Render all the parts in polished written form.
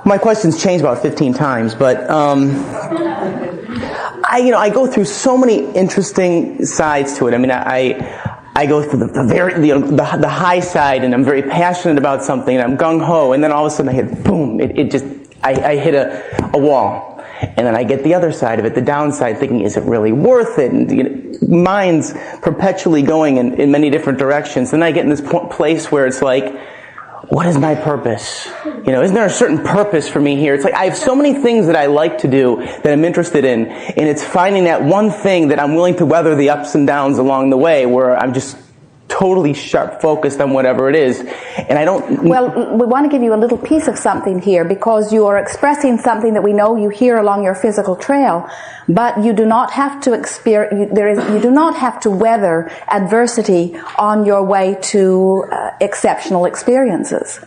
My question's changed about 15 times, but I go through so many interesting sides to it. I mean, I go through the high side, and I'm very passionate about something, and I'm gung-ho, and then all of a sudden I hit, boom, I hit a wall. And then I get the other side of it, the downside, thinking, is it really worth it? And mind's perpetually going in many different directions. Then I get in this place where it's like, what is my purpose? Isn't there a certain purpose for me here? It's like I have so many things that I like to do, that I'm interested in, and it's finding that one thing that I'm willing to weather the ups and downs along the way, where I'm just totally sharp focused on whatever it is. And I don't... Well, we want to give you a little piece of something here, because you are expressing something that we know you hear along your physical trail, but you do not have to you do not have to weather adversity on your way to exceptional experiences.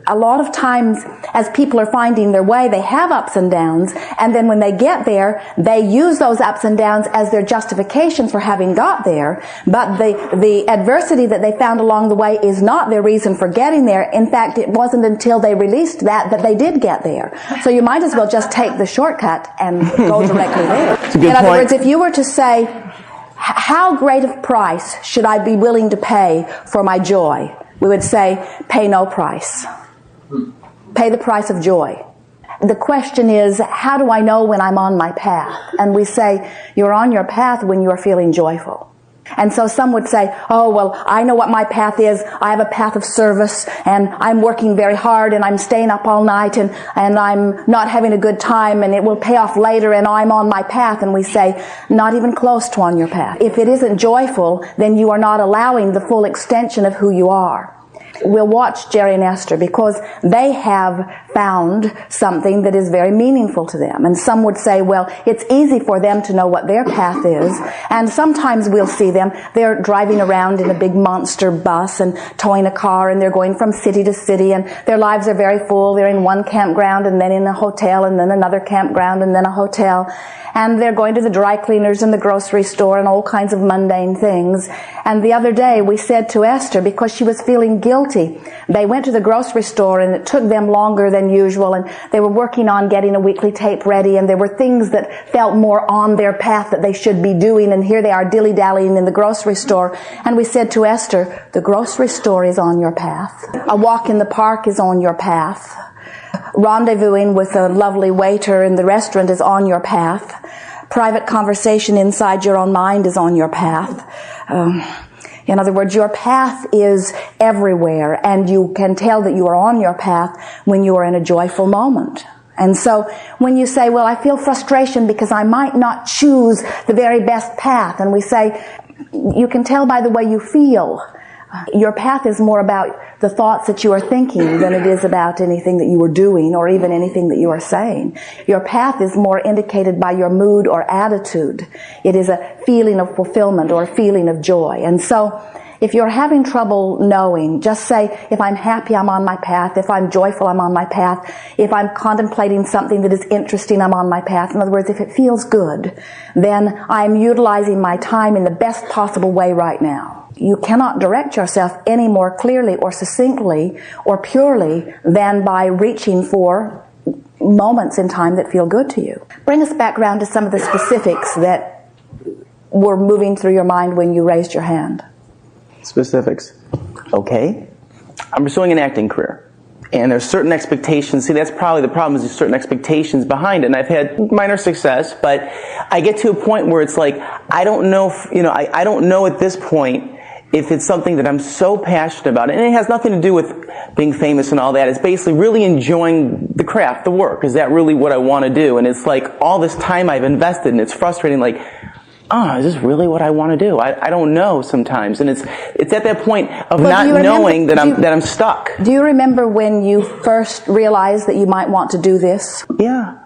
A lot of times, as people are finding their way, they have ups and downs, and then when they get there, they use those ups and downs as their justification for having got there, but the adversity that they found along the way is not their reason for getting there. In fact, it wasn't until they released that they did get there. So you might as well just take the shortcut and go directly there. In other words, if you were to say, how great a price should I be willing to pay for my joy? We would say, pay no price. Pay the price of joy. The question is, how do I know when I'm on my path? And we say, you're on your path when you are feeling joyful. And so some would say, oh, well, I know what my path is. I have a path of service, and I'm working very hard, and I'm staying up all night, and I'm not having a good time, and it will pay off later, and I'm on my path. And we say, not even close to on your path. If it isn't joyful, then you are not allowing the full extension of who you are. We'll watch Jerry and Esther, because they have found something that is very meaningful to them. And some would say, well, it's easy for them to know what their path is. And sometimes we'll see them, they're driving around in a big monster bus and towing a car, and they're going from city to city, and their lives are very full. They're in one campground, and then in a hotel, and then another campground, and then a hotel. And they're going to the dry cleaners and the grocery store and all kinds of mundane things. And the other day we said to Esther, because she was feeling guilty, they went to the grocery store, and it took them longer than usual, and they were working on getting a weekly tape ready, and there were things that felt more on their path that they should be doing, and here they are dilly-dallying in the grocery store. And we said to Esther, the grocery store is on your path. A walk in the park is on your path. Rendezvousing with a lovely waiter in the restaurant is on your path. Private conversation inside your own mind is on your path. In other words, your path is everywhere, and you can tell that you are on your path when you are in a joyful moment. And so when you say, well, I feel frustration because I might not choose the very best path, and we say, you can tell by the way you feel. Your path is more about the thoughts that you are thinking than it is about anything that you are doing or even anything that you are saying. Your path is more indicated by your mood or attitude. It is a feeling of fulfillment or a feeling of joy. And so if you're having trouble knowing, just say, if I'm happy, I'm on my path. If I'm joyful, I'm on my path. If I'm contemplating something that is interesting, I'm on my path. In other words, if it feels good, then I'm utilizing my time in the best possible way right now. You cannot direct yourself any more clearly or succinctly or purely than by reaching for moments in time that feel good to you. Bring us back around to some of the specifics that were moving through your mind when you raised your hand. Specifics. Okay. I'm pursuing an acting career. And there's certain expectations. See, that's probably the problem, is there's certain expectations behind it. And I've had minor success, but I get to a point where it's like, I don't know I don't know at this point if it's something that I'm so passionate about. And it has nothing to do with being famous and all that. It's basically really enjoying the craft, the work. Is that really what I want to do? And it's like all this time I've invested, and it's frustrating, like, is this really what I want to do? I don't know sometimes. And it's at that point of not knowing that I'm stuck. Do you remember when you first realized that you might want to do this? Yeah.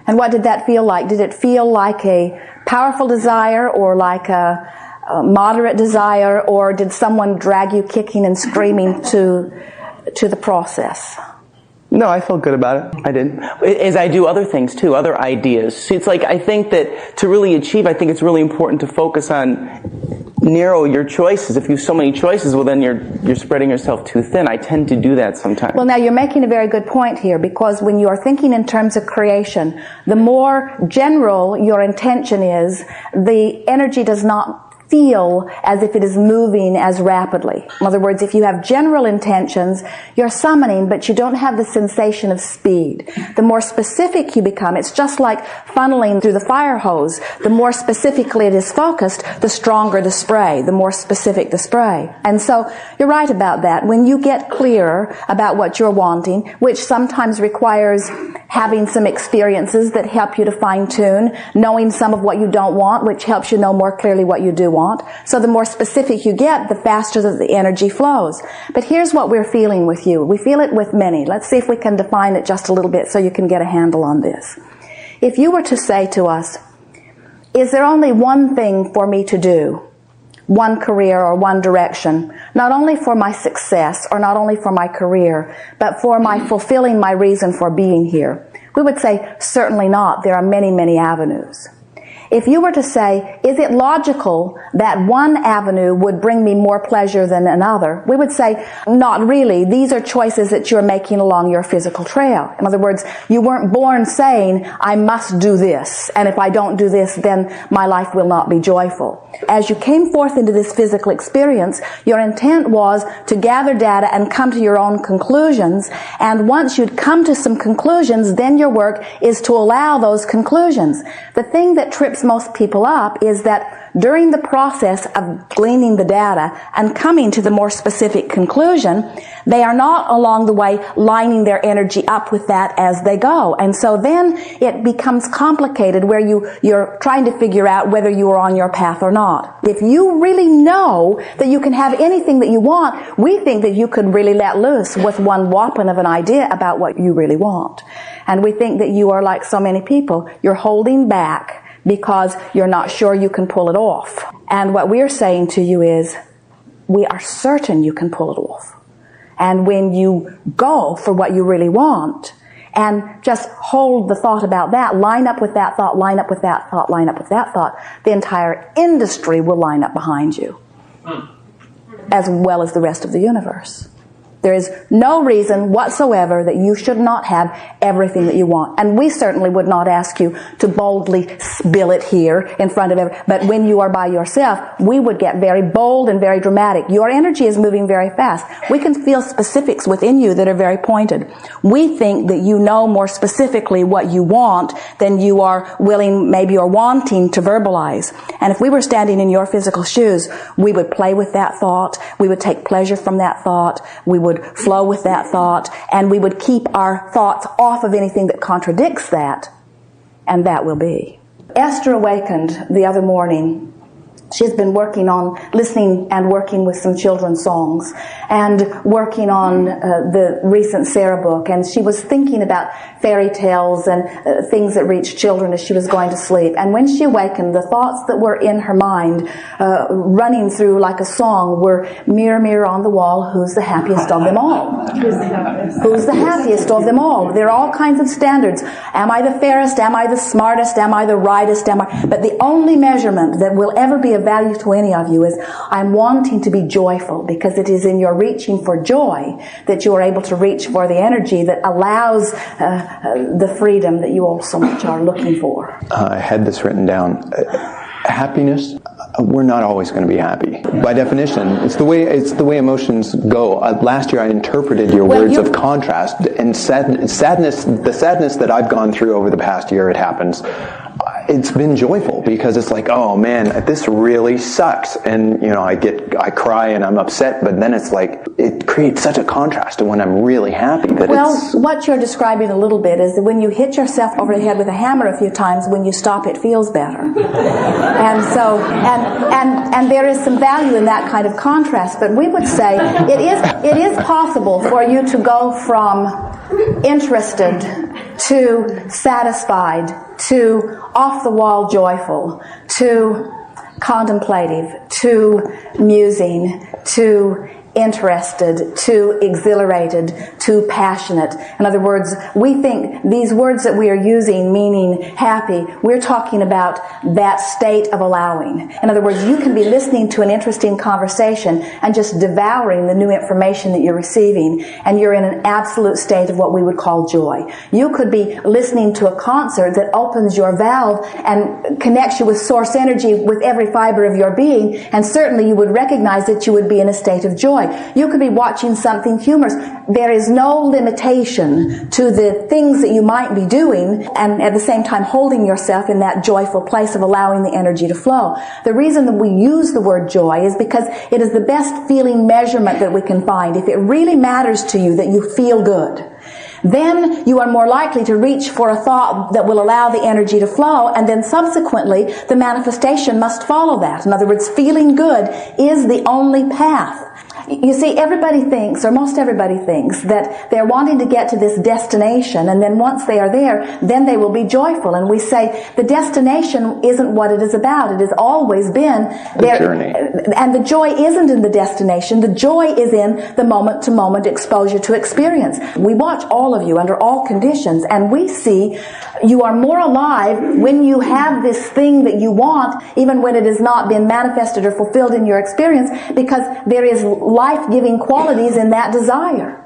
And what did that feel like? Did it feel like a powerful desire, or like a moderate desire, or did someone drag you kicking and screaming to the process? No, I felt good about it. I did. As I do other things too, other ideas. See, it's like, I think that to really achieve, I think it's really important to focus on narrow your choices. If you have so many choices, well, then you're spreading yourself too thin. I tend to do that sometimes. Well, now you're making a very good point here, because when you are thinking in terms of creation, the more general your intention is, the energy does not feel as if it is moving as rapidly. In other words, if you have general intentions, you're summoning, but you don't have the sensation of speed. The more specific you become, it's just like funneling through the fire hose. The more specifically it is focused, the stronger the spray, the more specific the spray. And so you're right about that. When you get clearer about what you're wanting, which sometimes requires having some experiences that help you to fine-tune, knowing some of what you don't want, which helps you know more clearly what you do want. So the more specific you get, the faster that the energy flows. But here's what we're feeling with you. We feel it with many. Let's see if we can define it just a little bit so you can get a handle on this. If you were to say to us, is there only one thing for me to do? One career or one direction, not only for my success or not only for my career, but for my fulfilling my reason for being here? We would say, certainly not. There are many, many avenues. If you were to say, is it logical that one avenue would bring me more pleasure than another? We would say, not really. These are choices that you're making along your physical trail. In other words, you weren't born saying, I must do this, and if I don't do this, then my life will not be joyful. As you came forth into this physical experience, your intent was to gather data and come to your own conclusions, and once you'd come to some conclusions, then your work is to allow those conclusions. The thing that trips most people up is that during the process of gleaning the data and coming to the more specific conclusion, they are not along the way lining their energy up with that as they go. And so then it becomes complicated where you're trying to figure out whether you are on your path or not. If you really know that you can have anything that you want, we think that you could really let loose with one whopping of an idea about what you really want. And we think that you are like so many people. You're holding back because you're not sure you can pull it off. And what we're saying to you is, we are certain you can pull it off. And when you go for what you really want, and just hold the thought about that, line up with that thought, line up with that thought, line up with that thought, the entire industry will line up behind you, as well as the rest of the universe. There is no reason whatsoever that you should not have everything that you want. And we certainly would not ask you to boldly spill it here in front of everyone. But when you are by yourself, we would get very bold and very dramatic. Your energy is moving very fast. We can feel specifics within you that are very pointed. We think that you know more specifically what you want than you are willing, maybe, or wanting to verbalize. And if we were standing in your physical shoes, we would play with that thought. We would take pleasure from that thought. We would flow with that thought, and we would keep our thoughts off of anything that contradicts that, and that will be. Esther awakened the other morning. She's been working on listening and working with some children's songs and working on the recent Sarah book, and she was thinking about fairy tales and things that reach children as she was going to sleep. And when she awakened, the thoughts that were in her mind running through like a song were, mirror, mirror on the wall, who's the happiest of them all? Who's the happiest of them all? There are all kinds of standards. Am I the fairest? Am I the smartest? Am I the rightest? But the only measurement that will ever be of value to any of you is, I'm wanting to be joyful, because it is in your reaching for joy that you are able to reach for the energy that allows the freedom that you all so much are looking for. I had this written down. Happiness, we're not always going to be happy. By definition, it's the way emotions go. Last year I interpreted your words of contrast and sadness. The sadness that I've gone through over the past year, it happens. It's been joyful, because it's like, oh man, this really sucks, and I cry and I'm upset, but then it's like, it creates such a contrast to when I'm really happy that what you're describing a little bit is that when you hit yourself over the head with a hammer a few times, when you stop, it feels better. And so, and there is some value in that kind of contrast, but we would say it is possible for you to go from interested to satisfied to off-the-wall joyful to contemplative to musing to interested, too exhilarated, too passionate. In other words, we think these words that we are using, meaning happy, we're talking about that state of allowing. In other words, you can be listening to an interesting conversation and just devouring the new information that you're receiving, and you're in an absolute state of what we would call joy. You could be listening to a concert that opens your valve and connects you with source energy with every fiber of your being, and certainly you would recognize that you would be in a state of joy. You could be watching something humorous. There is no limitation to the things that you might be doing, and at the same time holding yourself in that joyful place of allowing the energy to flow. The reason that we use the word joy is because it is the best feeling measurement that we can find. If it really matters to you that you feel good, then you are more likely to reach for a thought that will allow the energy to flow, and then subsequently the manifestation must follow that. In other words, feeling good is the only path. You see, everybody thinks, or most everybody thinks, that they're wanting to get to this destination, and then once they are there, then they will be joyful. And we say the destination isn't what it is about. It has always been the journey. And the joy isn't in the destination. The joy is in the moment-to-moment exposure to experience. We watch all of you under all conditions, and we see you are more alive when you have this thing that you want, even when it has not been manifested or fulfilled in your experience, because there is life-giving qualities in that desire.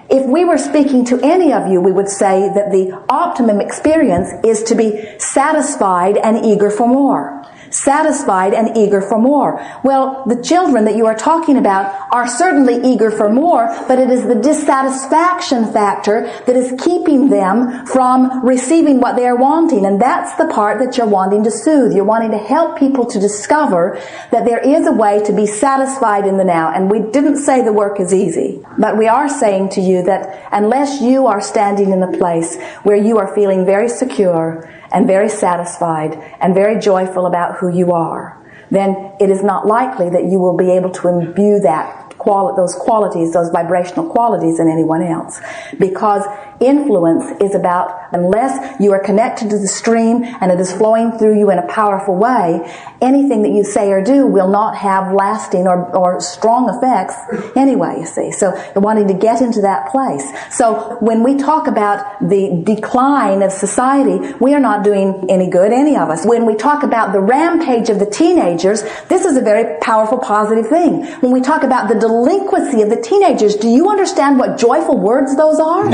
If we were speaking to any of you, we would say that the optimum experience is to be satisfied and eager for more. Satisfied and eager for more. Well, the children that you are talking about are certainly eager for more, but it is the dissatisfaction factor that is keeping them from receiving what they are wanting. And that's the part that you're wanting to soothe. You're wanting to help people to discover that there is a way to be satisfied in the now. And we didn't say the work is easy, but we are saying to you that unless you are standing in the place where you are feeling very secure and very satisfied and very joyful about who you are, then it is not likely that you will be able to imbue those qualities, those vibrational qualities in anyone else. Because influence is about, unless you are connected to the stream and it is flowing through you in a powerful way, anything that you say or do will not have lasting or strong effects anyway, you see. So you're wanting to get into that place. So when we talk about the decline of society, we are not doing any good, any of us. When we talk about the rampage of the teenagers, this is a very powerful, positive thing. When we talk about the delinquency of the teenagers, do you understand what joyful words those are?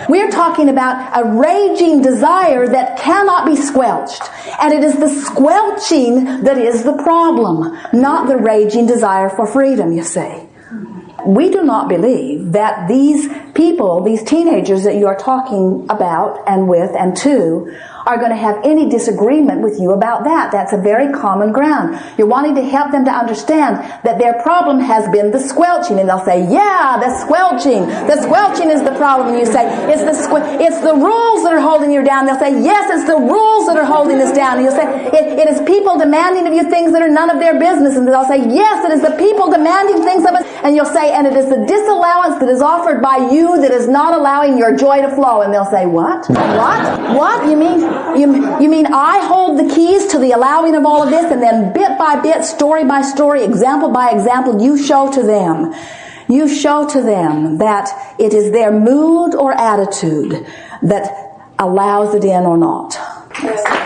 We are talking about a raging desire that cannot be squelched. And it is the squelching that is the problem, not the raging desire for freedom, you see. We do not believe that these people, these teenagers that you are talking about and with and to, are going to have any disagreement with you about that. That's a very common ground. You're wanting to help them to understand that their problem has been the squelching. And they'll say, yeah, the squelching. The squelching is the problem. And you say, it's the rules that are holding you down. They'll say, yes, it's the rules that are holding us down. And you'll say, it is people demanding of you things that are none of their business. And they'll say, yes, it is the people demanding things of us. And you'll say, and it is the disallowance that is offered by you that is not allowing your joy to flow. And they'll say, what? What? You mean I hold the keys to the allowing of all of this, and then bit by bit, story by story, example by example, you show to them that it is their mood or attitude that allows it in or not.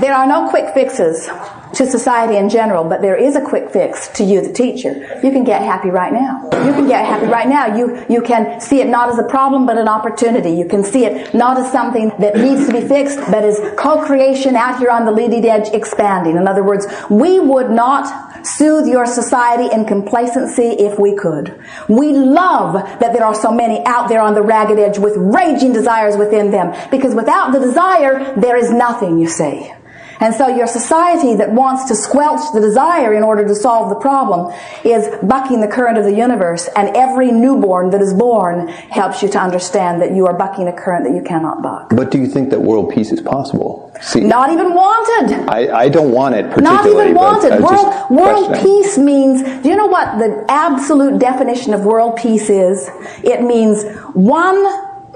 There are no quick fixes to society in general, but there is a quick fix to you, the teacher. You can get happy right now. You can get happy right now. You can see it not as a problem, but an opportunity. You can see it not as something that needs to be fixed, but as co-creation out here on the leading edge expanding. In other words, we would not soothe your society in complacency if we could. We love that there are so many out there on the ragged edge with raging desires within them, because without the desire, there is nothing, you see. And so your society that wants to squelch the desire in order to solve the problem is bucking the current of the universe, and every newborn that is born helps you to understand that you are bucking a current that you cannot buck. But do you think that world peace is possible? See, not even wanted. I don't want it particularly. Not even wanted. World questioning. peace means, do you know what the absolute definition of world peace is? It means one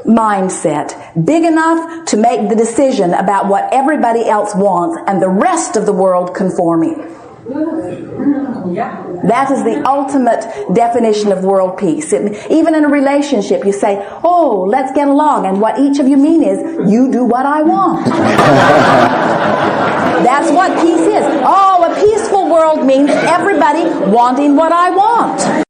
mindset big enough to make the decision about what everybody else wants and the rest of the world conforming. That is the ultimate definition of world peace. Even in a relationship, you say, oh, let's get along. And what each of you mean is, you do what I want. That's what peace is. Oh, a peaceful world means everybody wanting what I want.